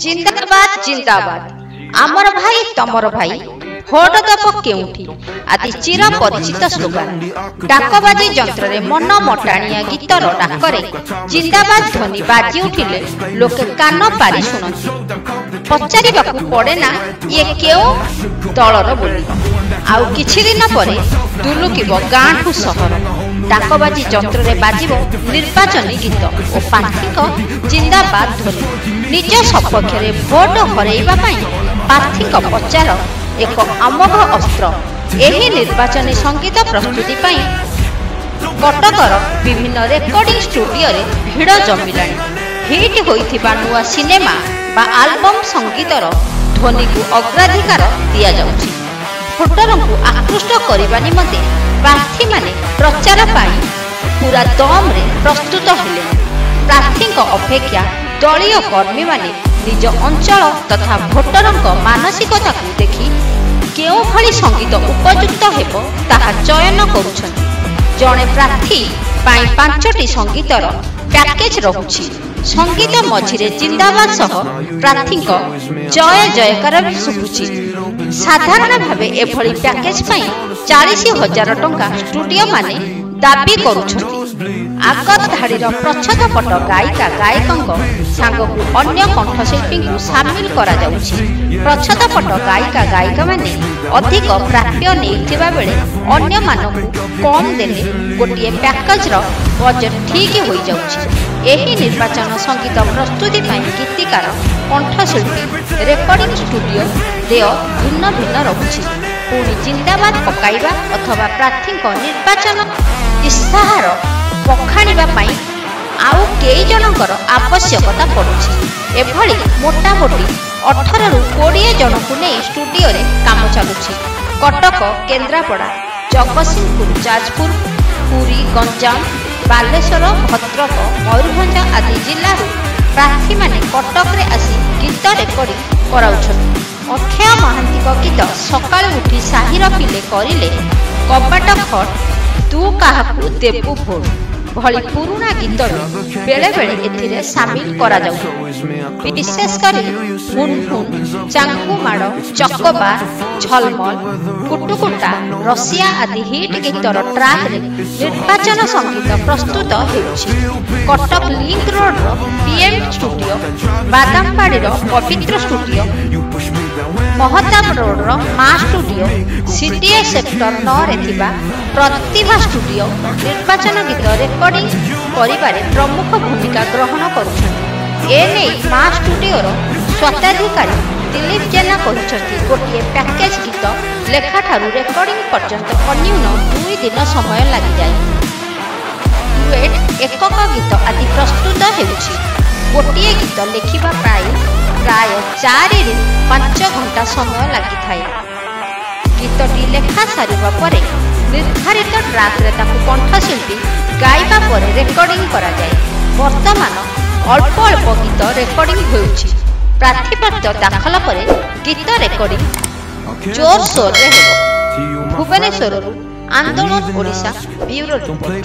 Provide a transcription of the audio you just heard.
जिंदाबाद जिंदाबाद आमर भाई तमर भाई भोट दब केउठी आदि चिर परिचित स्लोगान डाकबाजी यंत्र रे मन मटाणिया गीतर डाकरे जिंदाबाद ध्वनि बाजी उठिले लोके कान पारी शुणती पचारिबाकू पड़े ना ये केउ दलर बोली आउ किछि दिन परे दुलुकिबो गाँ ठू सहर डाकबाजी यंत्र रे बाजिबो निर्वाचनी गीत और प्रार्थीक जिंदाबाद ध्वनि निज सपक्ष रे भोट हरैबा पई प्रार्थीक प्रचार एक अमोघ अस्त्र एही निर्वाचनी संगीत प्रस्तुति पई कटकर विभिन्न रेकर्डिंग स्टूडियो रे भिड़ जमिलाणी हिट होइथिबा नुआ सिनेमा बा आल्बम संगीतर ध्वनि को अग्राधिकार दिया जाउछि भोटरों को आकृष्ट करने निमंते प्रार्थी माने प्रचार पाई पूरा दम रे प्रस्तुत हेले प्रार्थी अपेक्षा दलीय कर्मी माने निज अंचल तथा भोटरों मानसिकता को देखी केउ भली संगीत उपयुक्त हेबो ताहा चयन करुछन्ति जणे प्रार्थी पाई 5टी संगीतर पैकेज रहुछि संगीत मझिरे जिंदाबाद सह प्रार्थी जय जयकार भी शुभुछि साधारण भावे एभली पैकेज पाई 40,000 टंका स्टूडियो माने दाबी करुछन्ति आगत धाड़ीर प्रच्छद पट गायिका गायकों सांगकू अन्य कंठशिल्पी को सामिल करा जाउछि प्रच्छद पट गायिका गायिका माने अधिक प्राप्य नेइथिबा बेले अन्य मानकू कम देले गोटिए पैकेज रो बजेट ठीक होई जाउछि एही निर्वाचन संगीत प्रस्तुति पई गीतिकार कंठशिल्पी रेकर्डिंग स्टूडियो देय भिन्न भिन्न रहुछि पुणी जिंदाबाद पकाइबा अथवा प्रार्थी निर्वाचन इस्ताहार पखाणिबा पई आउ केई जनकर आवश्यकता पड़ुछि एभली मोटामोटी 18 रु 20 जन को नहीं स्टूडियो रे काम चलुछि कटक केन्द्रापड़ा जगतसिंहपुर जाजपुर पुरी गंजाम बालेश्वर भद्रक मयूरभंज आदि जिल्ला प्रार्थी माने कटक रे आसी गीत रेकर्डिंग कराउछथि अक्षय महांती गीत सकाळ उठी साहिर पिले करिले कबाट खट तू काहाकू देबू भोट भली पुराना गीत बेले बेले एथिरे सामिल करा जाउ विशेष करी हुन हुन चांगू माड़ चकबा झलमल कुटुकुटा रसिया आदि हिट गीतर ट्रैक रे निर्वाचन संगीत प्रस्तुत हेउछि कटक लिंक रोड रो पीएम स्टूडियो बादामबाड़ी रो पवित्र स्टूडियो महताब रोड रो मा स्टूडियो सीटीए सेक्टर 9 रे थिबा प्रतिभा स्टूडियो निर्वाचन गीत रेकर्डिंग करिबारे प्रमुख भूमिका ग्रहण करुछन्ति एने मा स्टूडियो रो स्वताधिकारी दिलीप जेना कहिसथि गोटिए पैकेज गीत लेखा ठारू रेकर्डिंग पर्यंत अन्यून 2 दिन समय लागि जाय डुएट एकक गीत आदि प्रस्तुत हेउछि गोटिए गीत लेखिबा प्राय 4 रु 5 घंटा समय लागि थाए गीतटी लेखा सारिबा परे निर्धारित ट्रैक रे ताकू कंठशिल्पी गाइबा परे रेकर्डिंग करा जाय वर्तमान अल्प अल्प गीत रेकर्डिंग होउछि प्रार्थीपत्र दाखल परे गीत रेकर्डिंग जोर शोर रे हेबो भुवनेश्वर आंदोलन ओडिशा ब्यूरो रिपोर्ट।